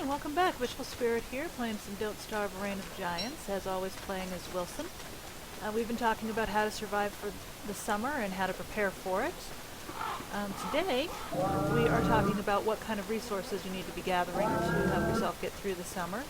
and welcome back. Wishful Spirit here, playing some Don't Starve Reign of Giants, as always playing as Wilson. We've been talking about how to survive for the summer and how to prepare for it. Today, we are talking about what kind of resources you need to be gathering to help yourself get through the summer.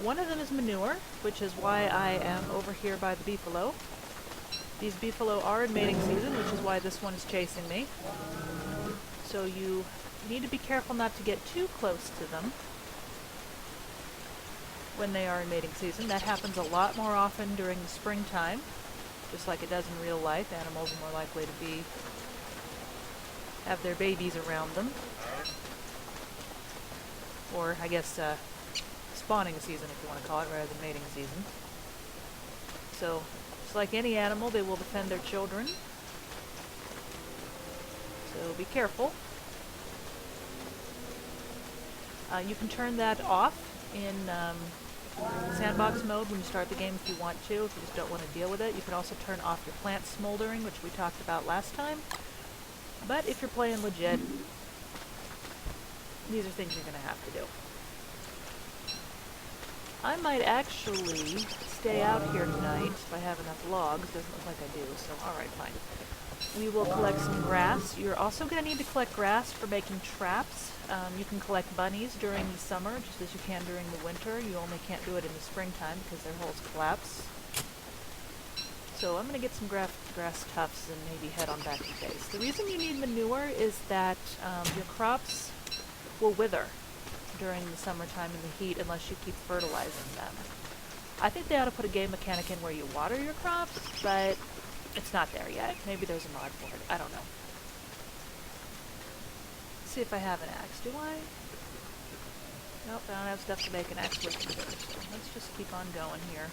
One of them is manure, which is why I am over here by the beefalo. These beefalo are in mating season, which is why this one is chasing me. So you need to be careful not to get too close to them when they are in mating season. That happens a lot more often during the springtime, just like it does in real life. Animals are more likely to have their babies around them. Or, I guess, spawning season, if you want to call it, rather than mating season. So, just like any animal, they will defend their children. So be careful. You can turn that off in sandbox mode when you start the game if you want to, if you just don't want to deal with it. You can also turn off your plant smoldering, which we talked about last time. But if you're playing legit, these are things you're going to have to do. I might actually stay out here tonight if I have enough logs. Doesn't look like I do, so alright, fine. We will collect some grass. You're also going to need to collect grass for making traps. You can collect bunnies during the summer, just as you can during the winter. You only can't do it in the springtime because their holes collapse. So I'm going to get some grass tufts and maybe head on back to base. The reason you need manure is that your crops will wither during the summertime in the heat unless you keep fertilizing them. I think they ought to put a game mechanic in where you water your crops, but it's not there yet. Maybe there's a mod for it. I don't know. Let's see if I have an axe. Do I? Nope, I don't have stuff to make an axe with either. So let's just keep on going here.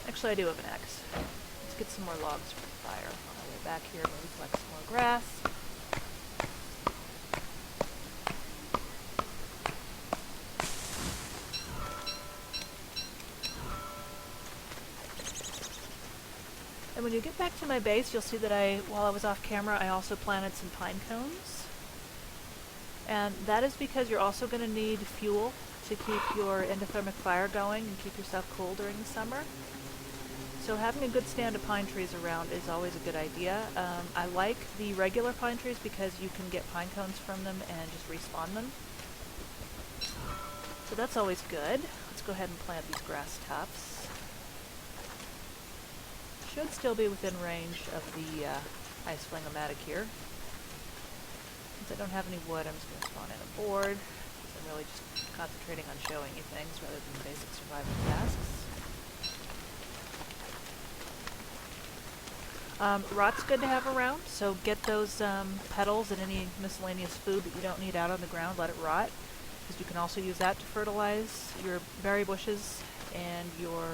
Actually, I do have an axe. Let's get some more logs for the fire. On our way back here, maybe collect some more grass. And when you get back to my base, you'll see that while I was off camera, I also planted some pine cones. And that is because you're also going to need fuel to keep your endothermic fire going and keep yourself cool during the summer. So having a good stand of pine trees around is always a good idea. I like the regular pine trees because you can get pine cones from them and just respawn them. So that's always good. Let's go ahead and plant these grass tufts. Should still be within range of the ice flingomatic here. Since I don't have any wood, I'm just going to spawn in a board. I'm really just concentrating on showing you things rather than basic survival tasks. Rot's good to have around, so get those petals and any miscellaneous food that you don't need out on the ground, let it rot. Because you can also use that to fertilize your berry bushes and your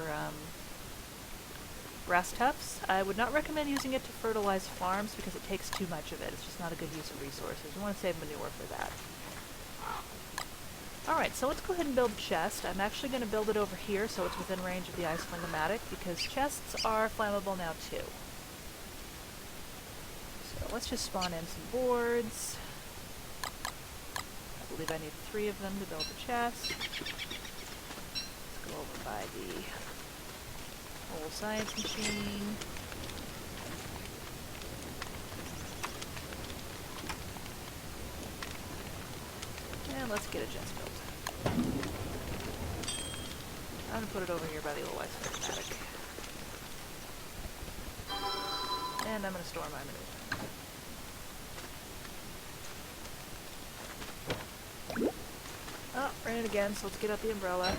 grass tufts. I would not recommend using it to fertilize farms because it takes too much of it. It's just not a good use of resources. You want to save manure for that. Alright, so let's go ahead and build a chest. I'm actually going to build it over here so it's within range of the ice flingomatic because chests are flammable now too. So let's just spawn in some boards. I believe I need 3 of them to build the chest. Let's go over by the old science machine. And let's get a chest built. I'm going to put it over here by the old ice flingomatic. And I'm going to store my manure. Oh, ran it again, so let's get out the umbrella.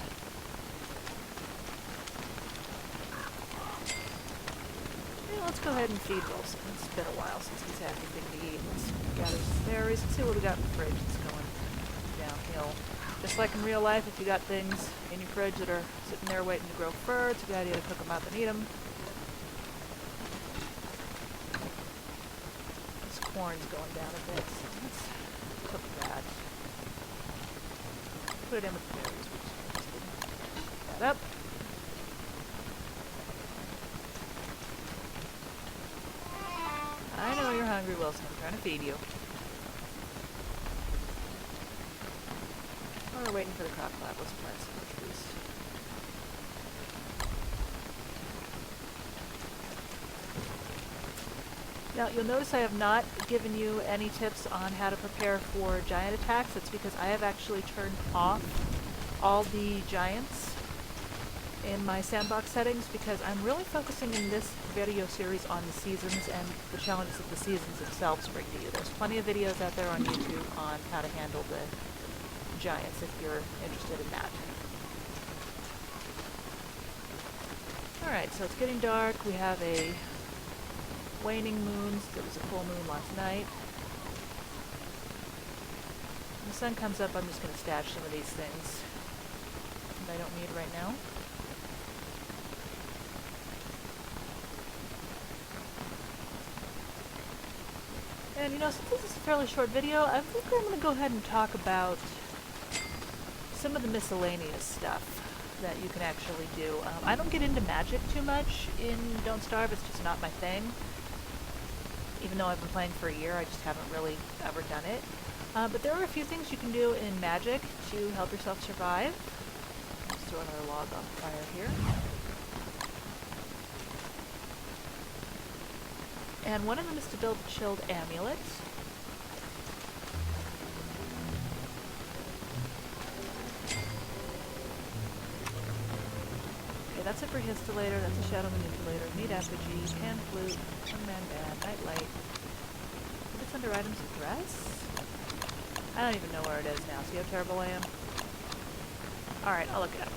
Yeah, let's go ahead and feed Wilson. It's been a while since he's had anything to eat. Let's gather some berries. Let's see what we got in the fridge that's going downhill. Just like in real life, if you got things in your fridge that are sitting there waiting to grow fur, it's a good idea to cook them up and eat them. This corn's going down a bit, so let's cook that. Put it in with the berries. Pick that up. I know you're hungry, Wilson. I'm trying to feed you. While we're waiting for the crock pot, let's plant some trees. Now, you'll notice I have not given you any tips on how to prepare for giant attacks. That's because I have actually turned off all the giants in my sandbox settings because I'm really focusing in this video series on the seasons and the challenges that the seasons themselves bring to you. There's plenty of videos out there on YouTube on how to handle the giants if you're interested in that. Alright, so it's getting dark. We have a waning moon. There was a full moon last night. When the sun comes up, I'm just going to stash some of these things that I don't need right now. And you know, since this is a fairly short video, I think I'm going to go ahead and talk about some of the miscellaneous stuff that you can actually do. I don't get into magic too much in Don't Starve, it's just not my thing. Even though I've been playing for a year, I just haven't really ever done it. But there are a few things you can do in magic to help yourself survive. Let's throw another log on fire here. And one of them is to build a chilled amulet. Okay, that's a prehistollator, that's a shadow manipulator, meat effigy, pan flute, one-man band, night light. If it's under items of dress? I don't even know where it is now. See how terrible I am? Alright, I'll look it up.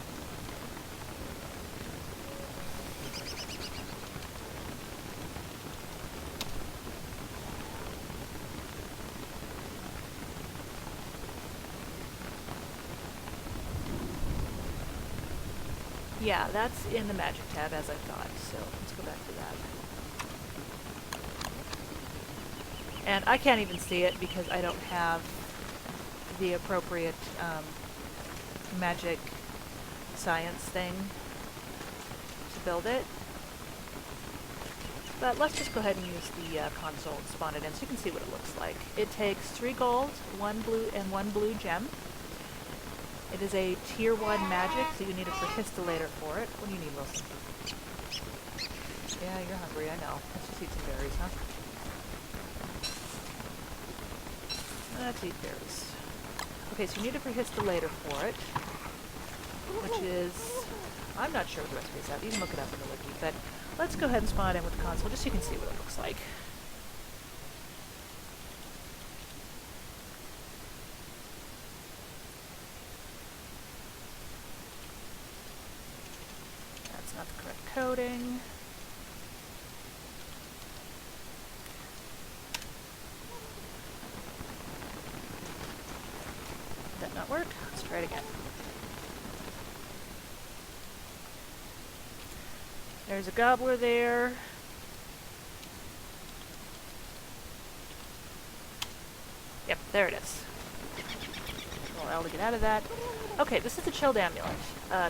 Yeah, that's in the magic tab as I thought, so let's go back to that. And I can't even see it because I don't have the appropriate magic science thing to build it. But let's just go ahead and use the console and spawn it in so you can see what it looks like. It takes 3 gold, 1 blue, and 1 blue gem. It is a tier 1 magic, so you need a prehistollator for it. What do you need, Wilson? Yeah, you're hungry, I know. Let's just eat some berries, huh? Let's eat berries. Okay, so you need a prehistollator for it, which is... I'm not sure what the recipe is out. You can look it up in the wiki, but let's go ahead and spawn it in with the console just so you can see what it looks like. Not the correct coding. Did that not work? Let's try it again. There's a gobbler there. Yep, there it is. Control L to get out of that. Okay, this is a chilled amulet.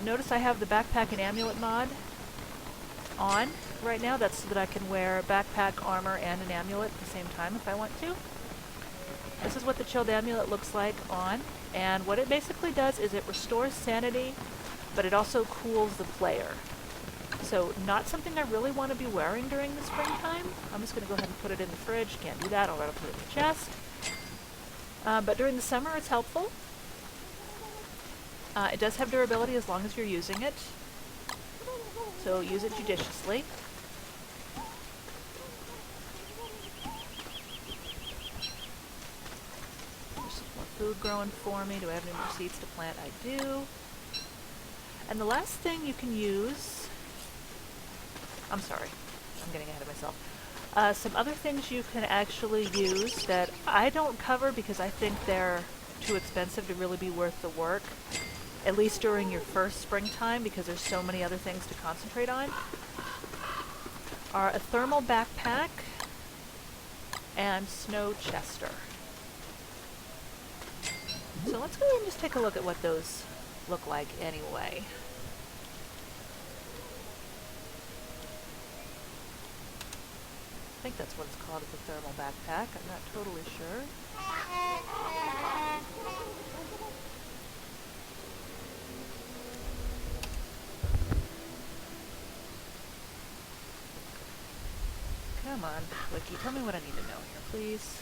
Notice I have the backpack and amulet mod on right now. That's so that I can wear backpack, armor, and an amulet at the same time if I want to. This is what the chilled amulet looks like on, and what it basically does is it restores sanity, but it also cools the player. So not something I really want to be wearing during the springtime. I'm just going to go ahead and put it in the fridge. Can't do that. I'll rather put it in the chest. But during the summer it's helpful. It does have durability as long as you're using it, so use it judiciously. There's some more food growing for me. Do I have any more seeds to plant? I do. And the last thing you can use... I'm sorry, I'm getting ahead of myself. Some other things you can actually use that I don't cover because I think they're too expensive to really be worth the work. At least during your first springtime, because there's so many other things to concentrate on, are a thermal backpack and snow chester. So let's go ahead and just take a look at what those look like anyway. I think that's what it's called, the thermal backpack. I'm not totally sure. Come on, Wiki, tell me what I need to know here, please.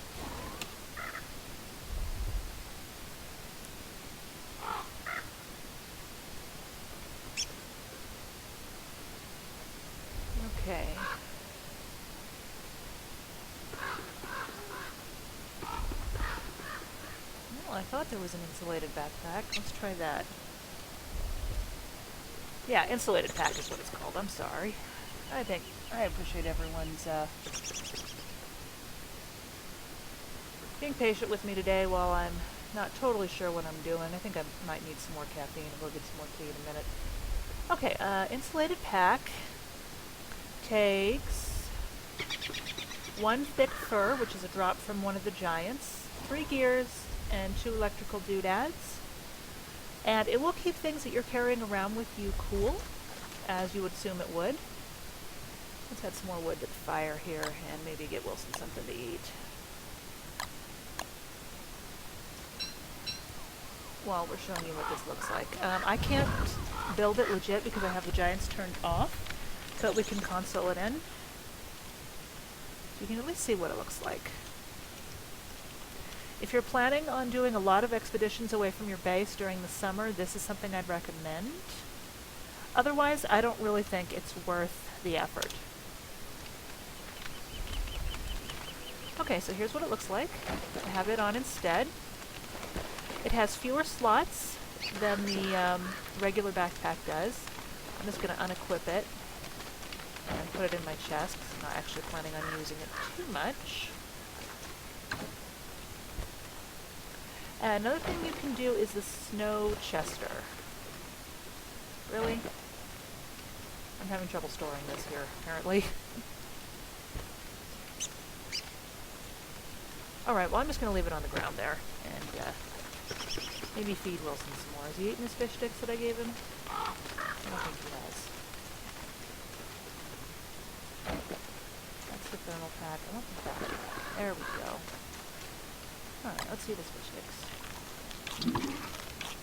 Okay. Well, I thought there was an insulated backpack. Let's try that. Yeah, insulated pack is what it's called. I'm sorry. I appreciate everyone's being patient with me today while I'm not totally sure what I'm doing. I think I might need some more caffeine. We'll get some more tea in a minute. Okay, insulated pack takes 1 thick fur, which is a drop from one of the giants, 3 gears, and 2 electrical doodads. And it will keep things that you're carrying around with you cool, as you would assume it would. Let's add some more wood to the fire here, and maybe get Wilson something to eat. While we're showing you what this looks like. I can't build it legit because I have the giants turned off, but we can console it in. So you can at least see what it looks like. If you're planning on doing a lot of expeditions away from your base during the summer, this is something I'd recommend. Otherwise, I don't really think it's worth the effort. Okay, so here's what it looks like. I have it on instead. It has fewer slots than the regular backpack does. I'm just going to unequip it and put it in my chest. I'm not actually planning on using it too much. And another thing you can do is the snow chester. Really? I'm having trouble storing this here, apparently. Alright, well I'm just going to leave it on the ground there, and maybe feed Wilson some more. Has he eaten his fish sticks that I gave him? I don't think he has. That's the thermal pack. I want the backpack. There we go. Alright, let's see this fish sticks.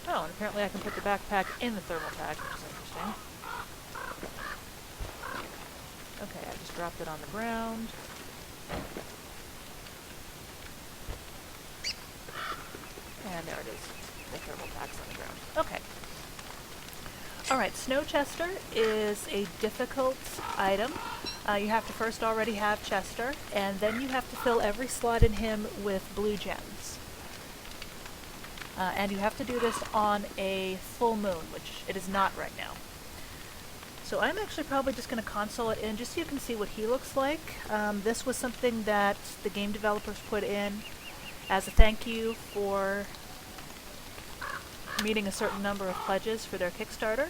Oh, and apparently I can put the backpack in the thermal pack, which is interesting. Okay, I just dropped it on the ground. And there it is. The thermal pack's on the ground. Okay. Alright, Snow Chester is a difficult item. You have to first already have Chester, and then you have to fill every slot in him with blue gems. And you have to do this on a full moon, which it is not right now. So I'm actually probably just going to console it in just so you can see what he looks like. This was something that the game developers put in as a thank you for meeting a certain number of pledges for their Kickstarter.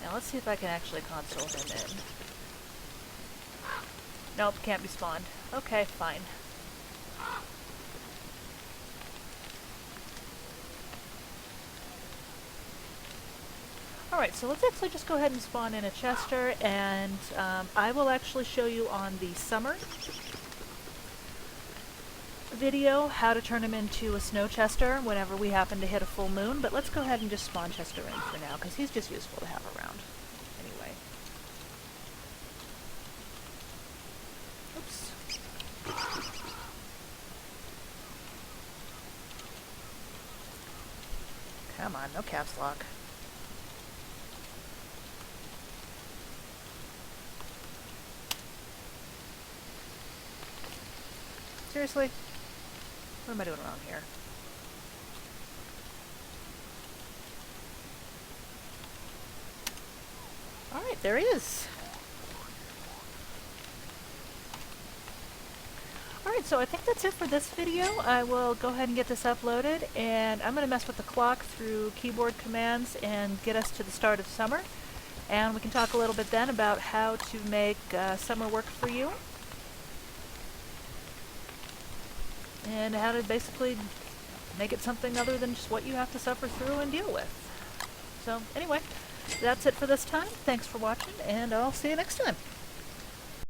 Now let's see if I can actually console him in. Nope, can't be spawned. Okay, fine. Alright, so let's actually just go ahead and spawn in a Chester, and I will actually show you on the summer video how to turn him into a Snow Chester whenever we happen to hit a full moon, but let's go ahead and just spawn Chester in for now, because he's just useful to have around. Anyway. Oops. Come on, no caps lock. Seriously? What am I doing wrong here? Alright, there he is. Alright, so I think that's it for this video. I will go ahead and get this uploaded, and I'm going to mess with the clock through keyboard commands and get us to the start of summer. And we can talk a little bit then about how to make summer work for you. And how to basically make it something other than just what you have to suffer through and deal with. So, anyway, That's it for this time. Thanks for watching, and I'll see you next time.